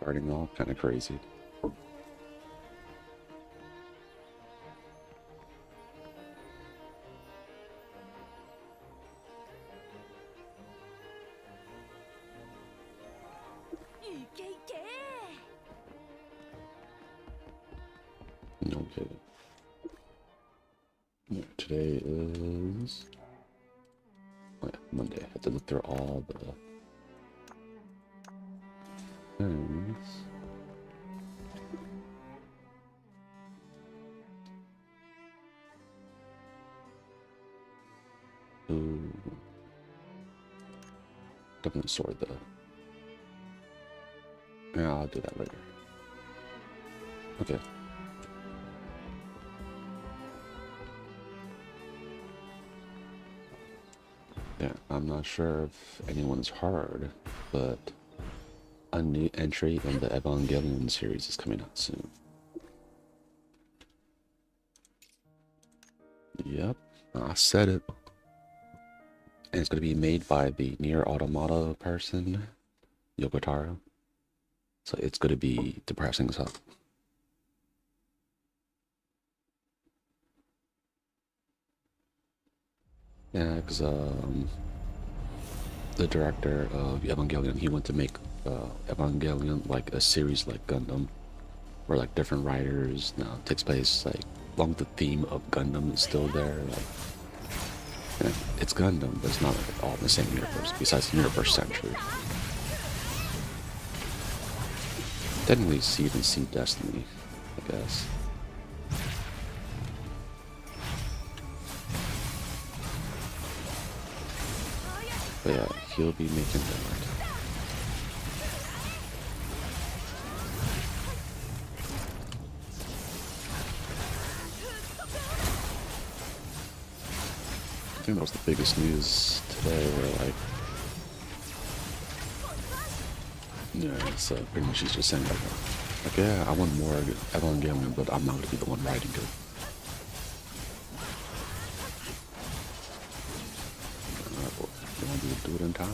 starting off kind of crazy. Okay. Yeah, today is Monday. I have to look through all the things. Ooh. Definitely sword though. Yeah, I'll do that later. Okay. Yeah, I'm not sure if anyone's heard, but a new entry in the Evangelion series is coming out soon. Yep, I said it. And it's going to be made by the Nier Automata person, Yoko Taro. So it's going to be depressing as hell. Yeah, because the director of Evangelion, he went to make Evangelion like a series like Gundam, where like different writers now takes place like along the theme of Gundam is still there. Like, yeah, it's Gundam, but it's not like all in the same universe. Besides the universe century, technically, Seed and Seed Destiny, I guess. But yeah, he'll be making that. I think that was the biggest news today, where like, yeah, it's pretty much she's just saying like, yeah, I want more Evangelion, but I'm not gonna be the one writing it. You want to do it in time.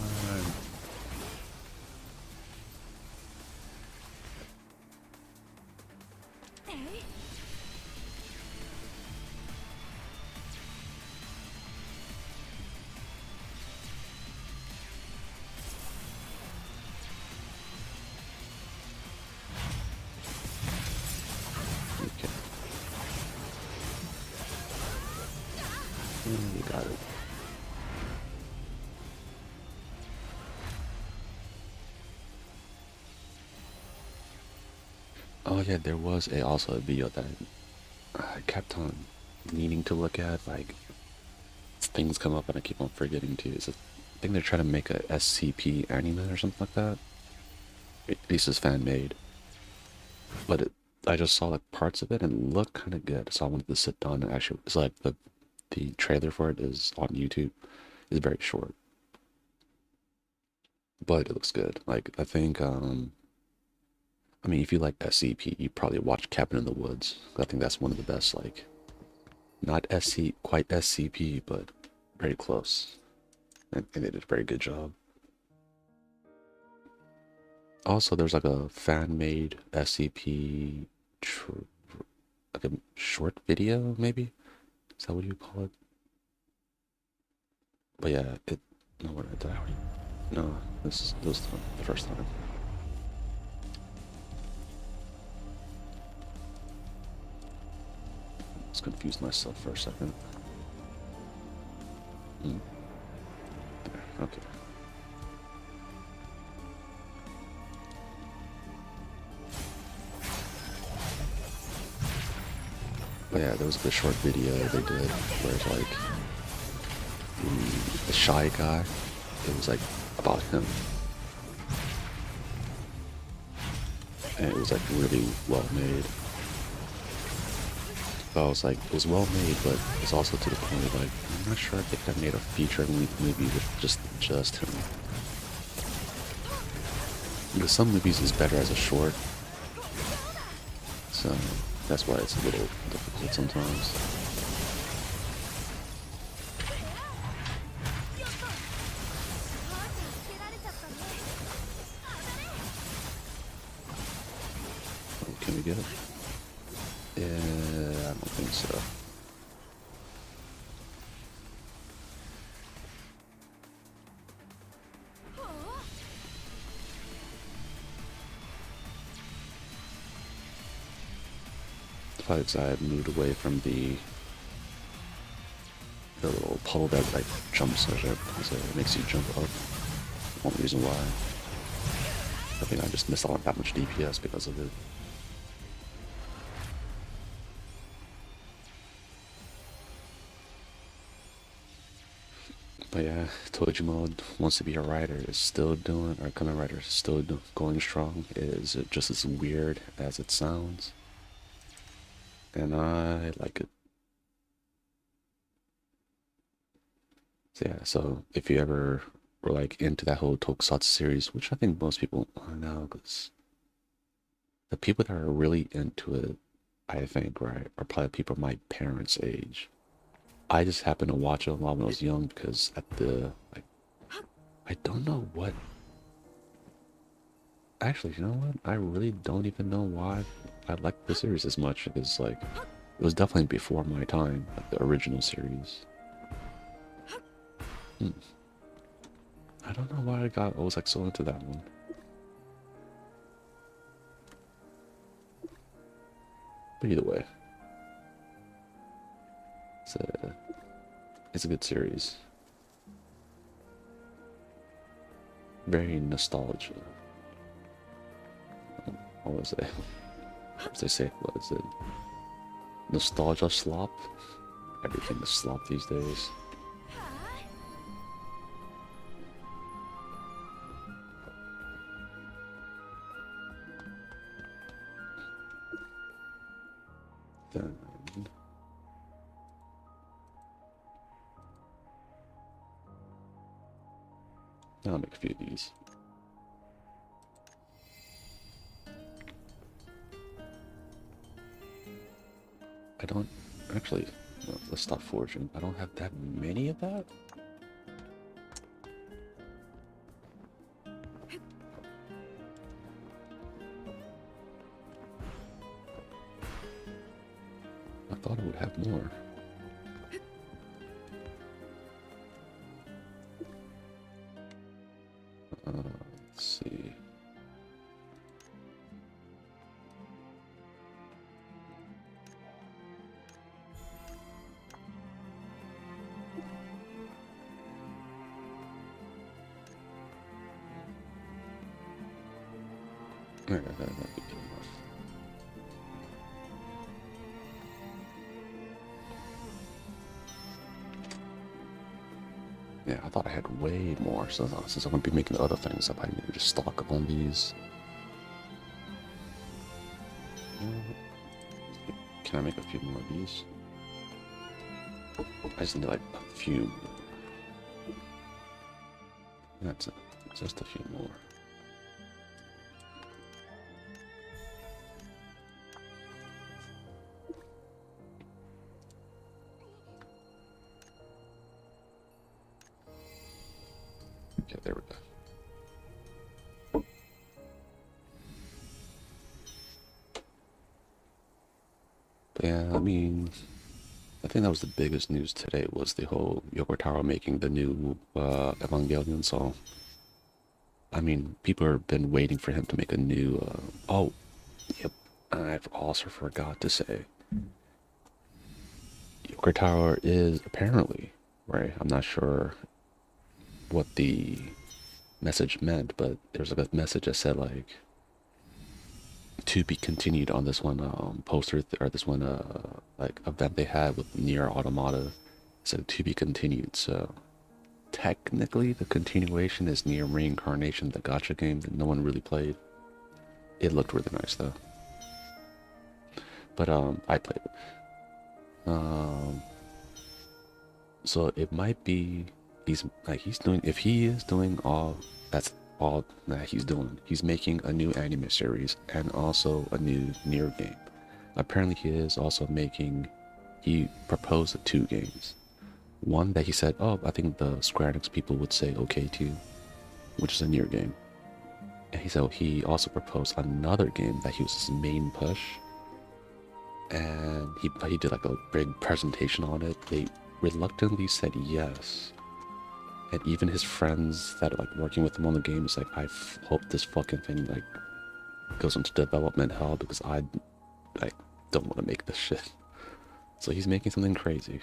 You got it. Oh yeah, there was also a video that I kept on needing to look at. Like things come up and I keep on forgetting to. I think they're trying to make a SCP anime or something like that. At least it's fan made. But I just saw like parts of it and it looked kind of good, so I wanted to sit down and actually. It's like the trailer for it is on YouTube. It's very short, but it looks good. Like I think I mean, if you like SCP, you probably watch Cabin in the Woods. I think that's one of the best, like, not quite SCP, but very close. And they did a very good job. Also, there's like a fan-made SCP, like a short video, maybe? Is that what you call it? But yeah, no, where did I already? No, this was the first time. Just confused myself for a second. There, okay. But yeah, there was a short video they did where it's like the shy guy. It was like about him, and it was like really well made. But I was like, it was well made, but it's also to the point of like, I'm not sure if they could have made a feature movie with just him. Because some movies is better as a short, so that's why it's a little difficult sometimes. can we get it? Yeah, I don't think so. Probably because I had moved away from the little puddle that like jumps because it makes you jump up. One reason why. I think I just missed out on that much DPS because of it. But yeah, Toji Mode wants to be a writer is still doing, or Kamen Rider is still going strong. It is just as weird as it sounds. And I like it. So yeah, so if you ever were like into that whole Tokusatsu series, which I think most people know, because the people that are really into it, I think, right, are probably people my parents' age. I just happened to watch it a lot when I was young because at the, like, I don't know what. Actually, you know what? I really don't even know why I liked the series as much. Because, like, it was definitely before my time, like the original series. I don't know why I was like so into that one. But either way, it's a good series. Very nostalgic. What was it? As they say, what is it? Nostalgia slop? Everything is slop these days. Then I'll make a few of these. I don't actually. Well, let's stop forging. I don't have that many of that. I thought I would have more. Let's see. That might be good enough. Yeah, I thought I had way more. So since I'm gonna be making other things, I might need to just stock up on these. Can I make a few more of these? I just need like a few. That's it. Just a few more. Okay, there we go. But yeah, I mean, I think that was the biggest news today was the whole Yoko Taro making the new Evangelion song. I mean, people have been waiting for him to make a new. Oh, yep. I've also forgot to say, Yoko Taro is apparently right. I'm not sure what the message meant, but there was like a message that said like to be continued on this one poster or this one like event they had with Nier Automata. It said to be continued. So technically, the continuation is Nier Reincarnation, the gacha game that no one really played. It looked really nice though. But I played it. So it might be he's doing, if he is doing all that's all that he's doing. He's making a new anime series and also a new Nier game. Apparently he is also making, he proposed 2 games. One that he said, oh, I think the Square Enix people would say okay to, which is a Nier game. And he said he also proposed another game that he was his main push, and he did like a big presentation on it. They reluctantly said yes, and even his friends that are like working with him on the game is like, I hope this fucking thing like goes into development hell because I like don't want to make this shit. So he's making something crazy.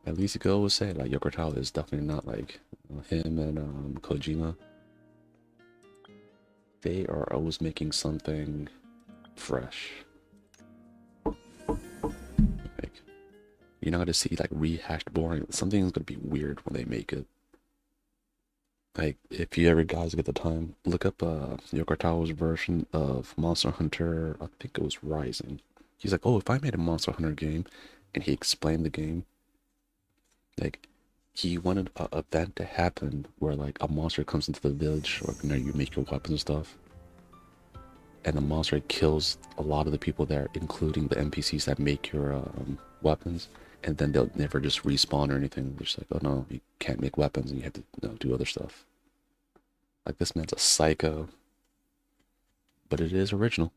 At least you could always say like Yoko Taro is definitely not like him and Kojima. They are always making something fresh. Like, you're not gonna see like rehashed boring. Something's gonna be weird when they make it. Like, if you ever guys get the time, look up Yoko Taro's version of Monster Hunter. I think it was Rising. He's like, oh, if I made a Monster Hunter game, and he explained the game. Like, he wanted an event to happen where like a monster comes into the village, or you know, you make your weapons and stuff, and the monster kills a lot of the people there, including the NPCs that make your weapons, and then they'll never just respawn or anything. They're just like, oh no, you can't make weapons, and you have to, you know, do other stuff. Like, this man's a psycho, but it is original.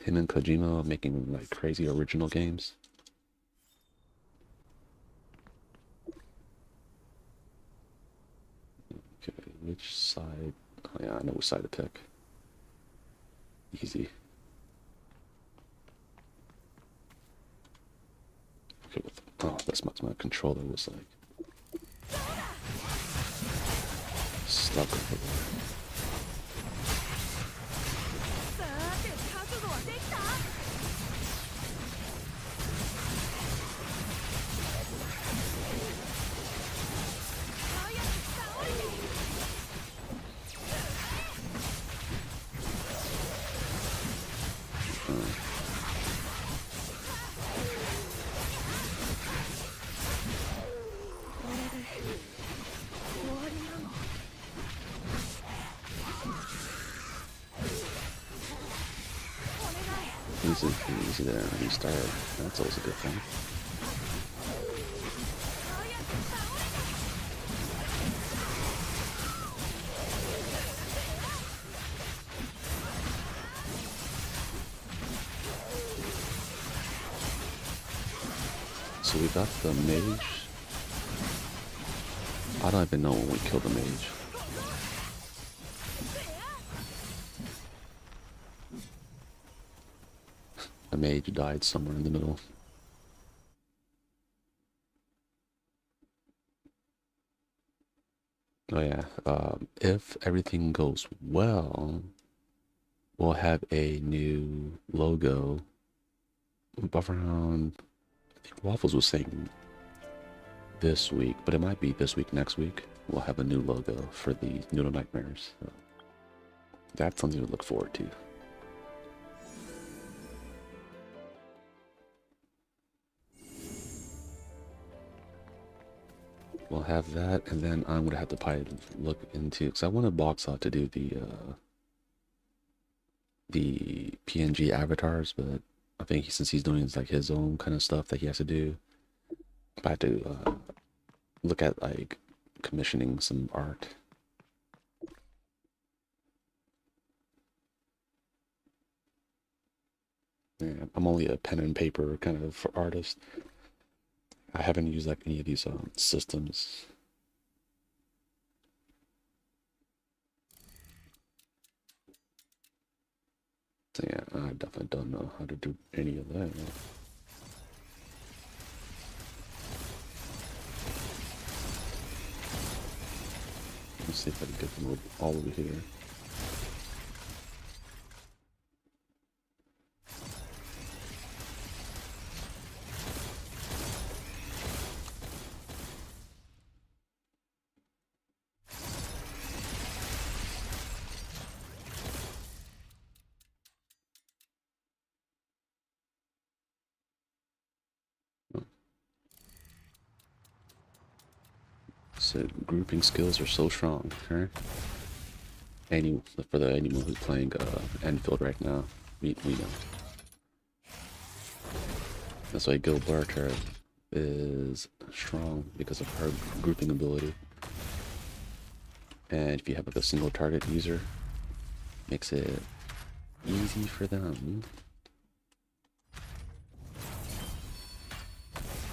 Him and Kojima making like crazy original games. Okay, which side? Oh yeah, I know which side to pick. Easy. Okay, oh, that's what my controller was like. Stuck over there. Easy there, restart. That's always a good thing. So we got the mage. I don't even know when we killed the mage. The mage died somewhere in the middle. Oh yeah, if everything goes well, we'll have a new logo around, I think Waffles was saying this week, but it might be this week, next week. We'll have a new logo for the Noodle Nightmares. So that's something to look forward to. We'll have that, and then I'm gonna have to probably look into, because I wanted Boxot to do the PNG avatars, but I think since he's doing like his own kind of stuff that he has to do, I have to look at like commissioning some art. Yeah, I'm only a pen and paper kind of artist. I haven't used like any of these systems. So yeah, I definitely don't know how to do any of that. Let's see if I can get them all over here. So grouping skills are so strong, huh? For anyone who's playing Enfield right now, we know. That's why Gilberta is strong, because of her grouping ability. And if you have like a single target user, makes it easy for them.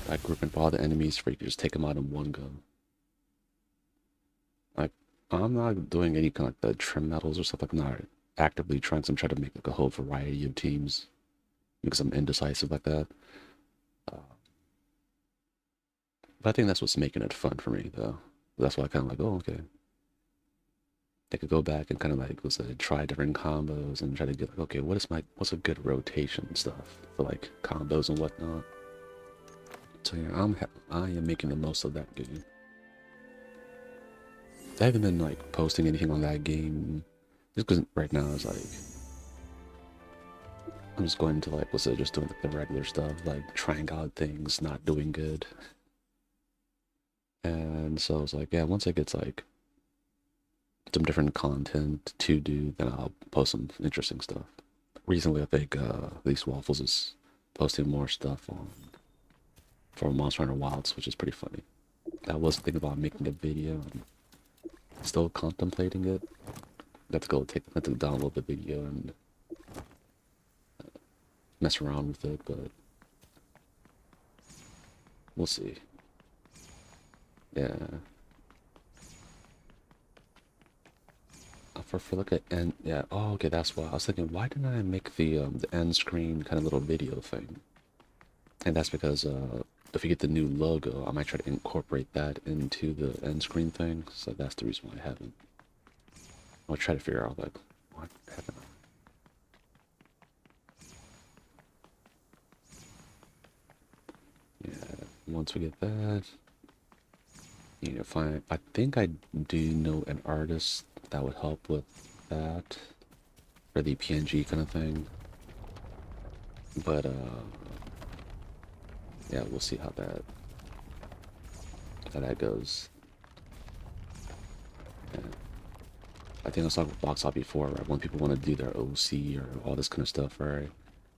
Like grouping all the enemies where you can just take them out in one go. Like, I'm not doing any kind of like the trim medals or stuff like that. I'm not actively trying to make like a whole variety of teams because I'm indecisive like that. Uh, but I think that's what's making it fun for me, though. That's why I kind of like, oh, okay. They could go back and kind of like, let's say, try different combos and try to get like, okay, what's a good rotation stuff for like combos and whatnot. So yeah, I am making the most of that game. I haven't been like posting anything on that game just because right now it's like I'm just going to like, let's say, just doing like the regular stuff, like trying out things, not doing good. And so I was like, yeah, once I get like some different content to do, then I'll post some interesting stuff. Recently, I think These Waffles is posting more stuff on for Monster Hunter Wilds, which is pretty funny. I was thinking about making a video and still contemplating it. Let's download the video and mess around with it, but we'll see. Yeah. For look at end, yeah. Oh, okay, that's why I was thinking. Why didn't I make the end screen kind of little video thing? And that's because if you get the new logo, I might try to incorporate that into the end screen thing. So that's the reason why I haven't. I'll try to figure out like what happened. Yeah, once we get that, you know, find. I think I do know an artist that would help with that for the PNG kind of thing. But yeah, we'll see how that goes. Yeah. I think I saw Box Out before, right? When people want to do their OC or all this kind of stuff, right?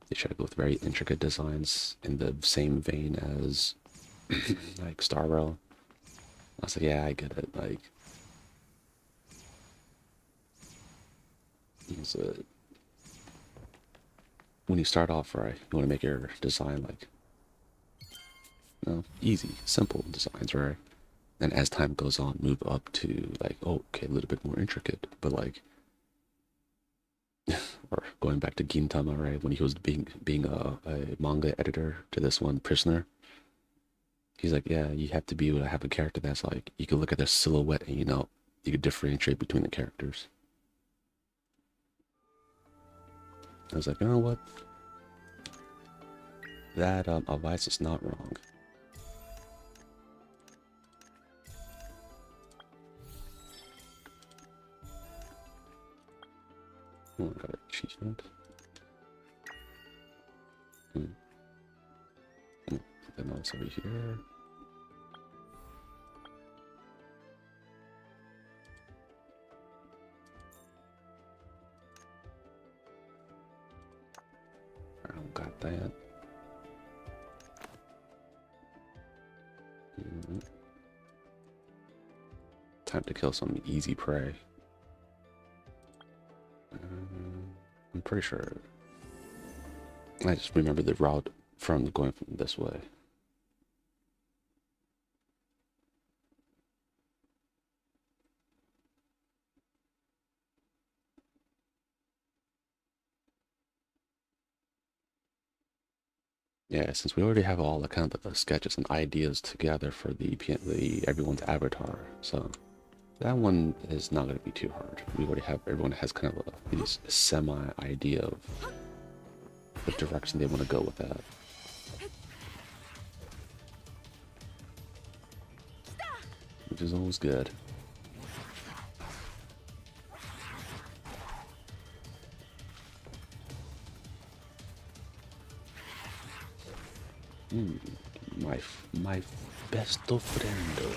They try to go with very intricate designs in the same vein as like Star Rail. I was like, yeah, I get it. Like, when you start off, right, you want to make your design like, you know, easy, simple designs, right? And as time goes on, move up to like, oh, okay, a little bit more intricate. But like, or going back to Gintama, right, when he was being a manga editor to this one, Prisoner. He's like, yeah, you have to be able to have a character that's like, you can look at their silhouette and, you know, you can differentiate between the characters. I was like, you know what? That advice is not wrong. Oh, I got a achievement. Then also over here. I don't got that. Time to kill some easy prey. I'm pretty sure. I just remember the route from going from this way. Yeah, since we already have all the kind of the sketches and ideas together for the everyone's avatar, so that one is not going to be too hard. We already have everyone has kind of a semi idea of the direction they want to go with that. Which is always good. My best friend.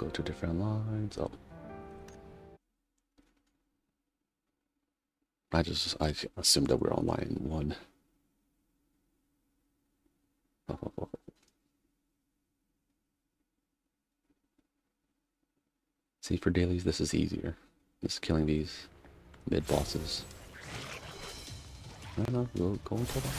go to different lines. Oh. I assumed that we're on line 1. See, for dailies, this is easier. Just killing these mid-bosses. I don't know, we'll go and kill them.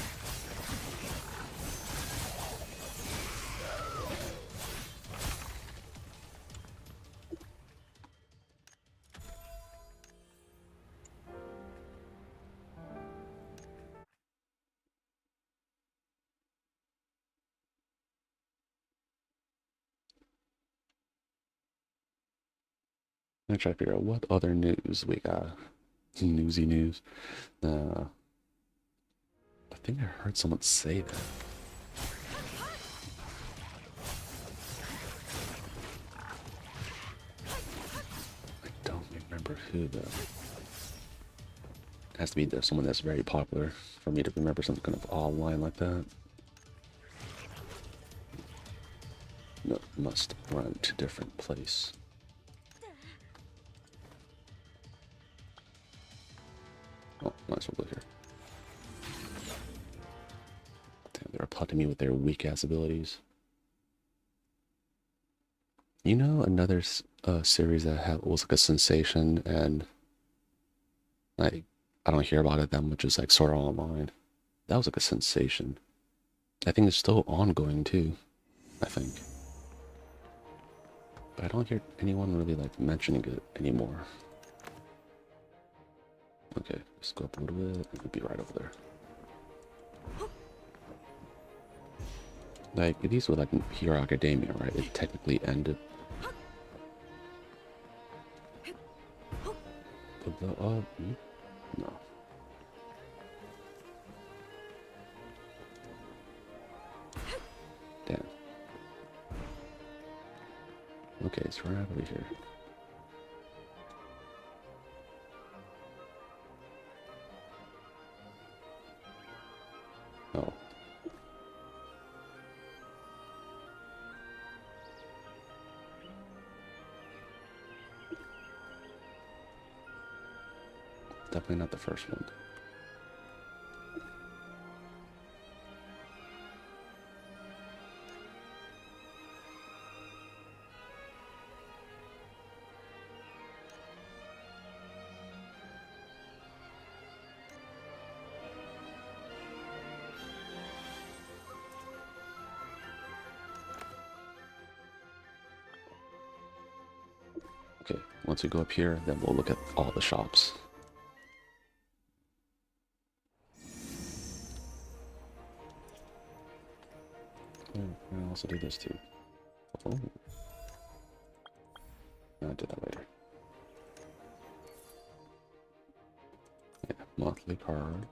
I'm gonna try to figure out what other news we got. Newsy news. I think I heard someone say that. I don't remember who though. It has to be someone that's very popular for me to remember some kind of odd line like that. No, must run to different place. Oh, might as well go here. Damn, they're applauding me with their weak ass abilities. You know, another series that was like a sensation, and like I don't hear about it that much, is like Sword Art Online. That was like a sensation. I think it's still ongoing too. I think, but I don't hear anyone really like mentioning it anymore. Okay, let's go up a little bit. It could be right over there. Like, these were like Hero Academia, right? It technically ended. No. Damn. Okay, it's right over here. Oh. Definitely not the first one. Okay, once we go up here, then we'll look at all the shops. I'll also do this too. Oh. I'll do that later. Yeah, monthly card.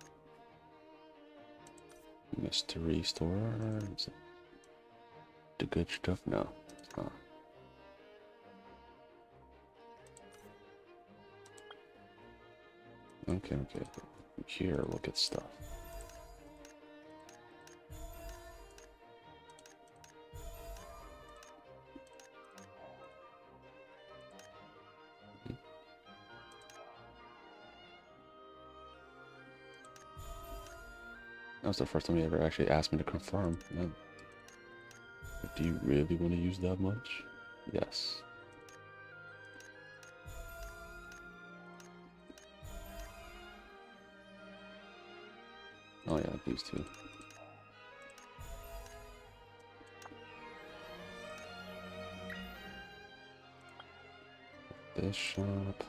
Mystery store. Is it the good stuff? No, it's not. Okay. Here, look at stuff. That was the first time he ever actually asked me to confirm. Man. Do you really want to use that much? Yes. Oh yeah, these two. This shop.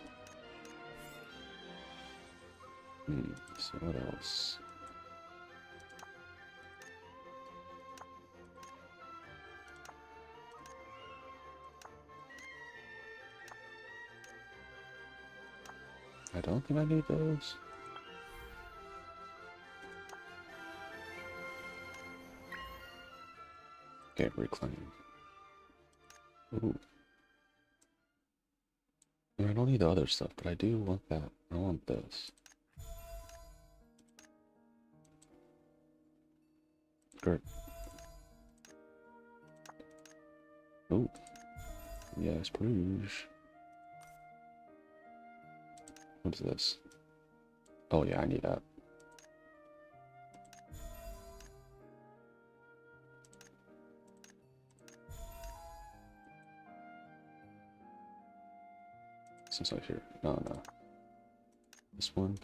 So what else? I don't think I need those. Okay, reclaim. Ooh. I don't need the other stuff, but I do want that. I want this. Great. Ooh. Yes, please. What's this? Oh yeah, I need that. Seems like here. No. This one.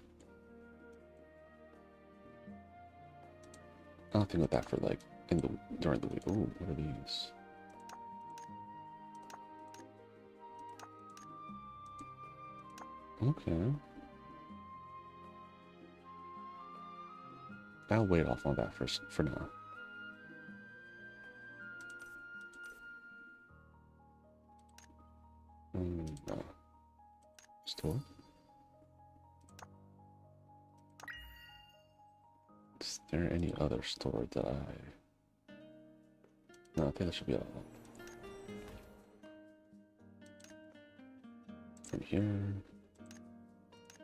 Nothing with that for like during the week. Ooh, what are these? Okay. I'll wait off on that for now. No. Store? Is there any other store that I... No, I think that should be all. From here...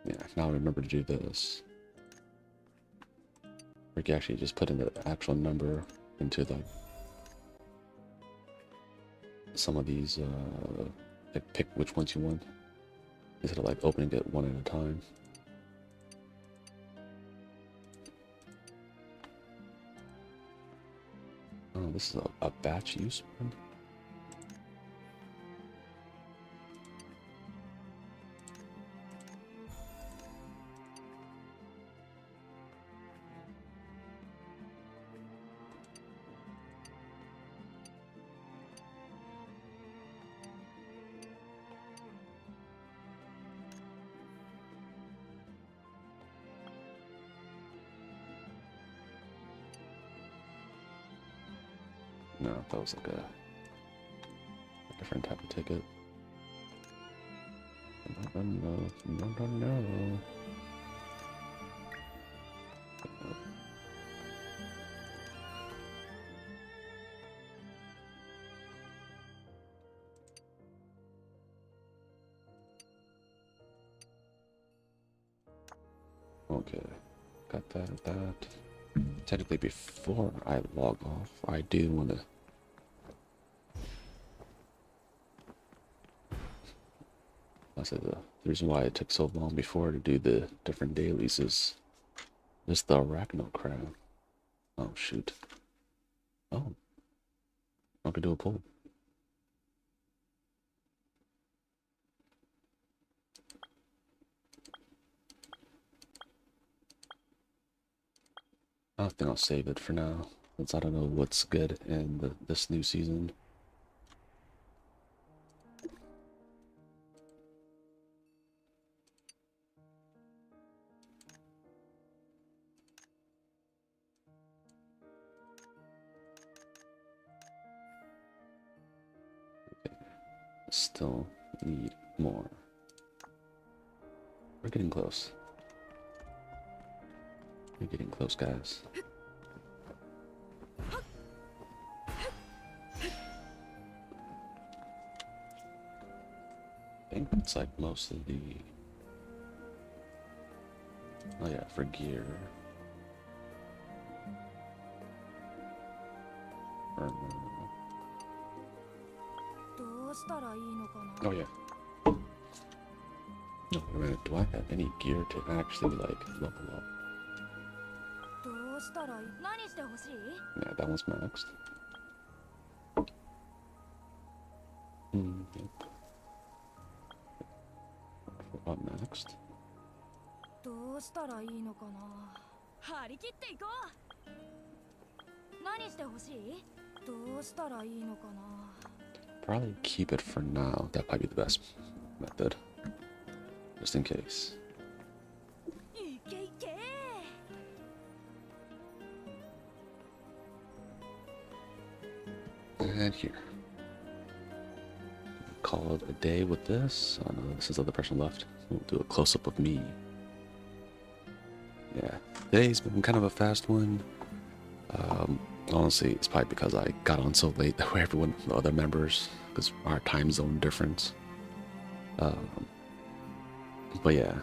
Yeah, now I remember to do this. We can actually just put in the actual number into the... some of these, like pick which ones you want. Instead of like opening it one at a time. Oh, this is a batch use one. No, that was like a different type of ticket. No. Okay, got that. Technically, before I log off, I do want to. I said the reason why it took so long before to do the different dailies is just the arachno crab. Oh shoot! Oh, I could do a poll. I think I'll save it for now, since I don't know what's good in this new season. Okay. Still need more. We're getting close. We're getting close, guys. I think it's like most of the... Oh yeah, for gear. Oh yeah. No, wait a minute, do I have any gear to actually like level up? Yeah, that one's maxed. Yep. What next? Probably keep it for now. That might be the best method. Just in case. And here. Call it a day with this. Oh no, this is the other person left. We'll do a close-up of me. Yeah, today's been kind of a fast one. Honestly, it's probably because I got on so late that way everyone, the other members, because our time zone difference. But yeah,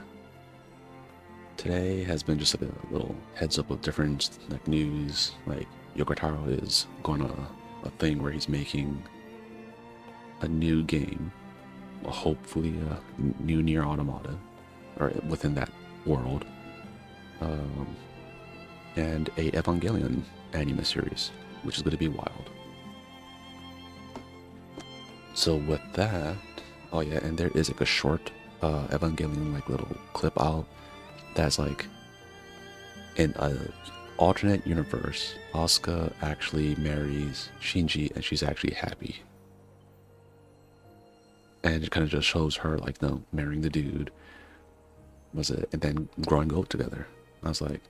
today has been just a little heads up of different like news. Like Yoko Taro is going on a thing where he's making a new game, well, hopefully a new Nier Automata, or within that world, um, and a Evangelion anime series, which is going to be wild. So with that, oh yeah, and there is like a short Evangelion like little clip out that's like in a alternate universe, Asuka actually marries Shinji and she's actually happy. And it kind of just shows her like, no, marrying the dude, was it, and then growing old together. I was like,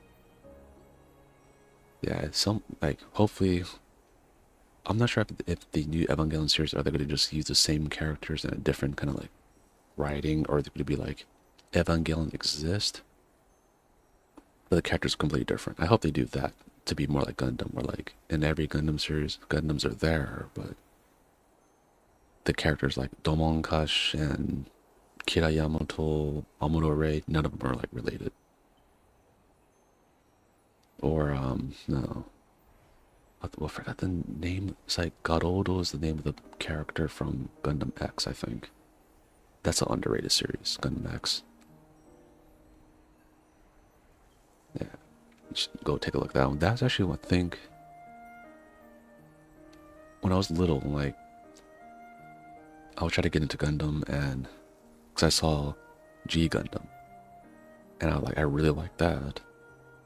yeah, some like hopefully, I'm not sure if the new Evangelion series are they going to just use the same characters in a different kind of like writing, or they're going to be like Evangelion exist, but the characters are completely different. I hope they do that to be more like Gundam, where like in every Gundam series, Gundams are there, but the characters like Domonkash and Kira Yamato, Amuro, none of them are like related. Or no, I forgot the name. It's like Garodo is the name of the character from Gundam X, I think. That's an underrated series, Gundam X. Yeah, just go take a look at that one. That's actually what I think. When I was little, like I would try to get into Gundam, and because I saw G Gundam, and I really like that.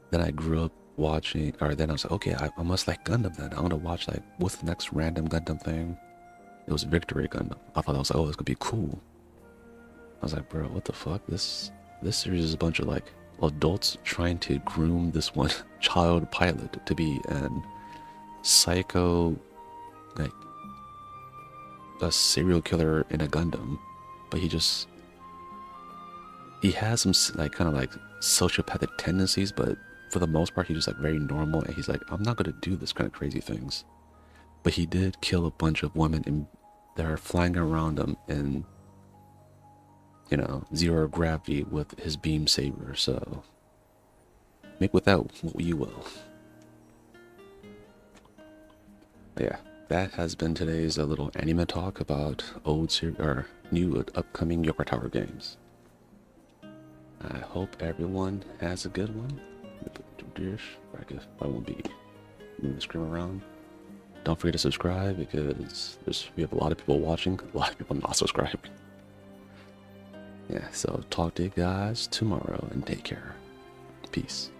Then I grew up watching, or then I was like, okay, I must like Gundam then. I want to watch like what's the next random Gundam thing. It was Victory Gundam. I thought I was like, oh, this could be cool. I was like, bro, what the fuck? This series is a bunch of like adults trying to groom this one child pilot to be an psycho, like a serial killer in a Gundam, but he has some like kind of like sociopathic tendencies, but for the most part he's just like very normal, and he's like, I'm not gonna do this kind of crazy things. But he did kill a bunch of women that are flying around him in, you know, zero gravity with his beam saber, so make with that what you will. But yeah, that has been today's little anime talk about old series or new upcoming Yoko Tower games. I hope everyone has a good one. I won't be moving the screen around. Don't forget to subscribe, because we have a lot of people watching, a lot of people not subscribing. Yeah, so talk to you guys tomorrow and take care. Peace.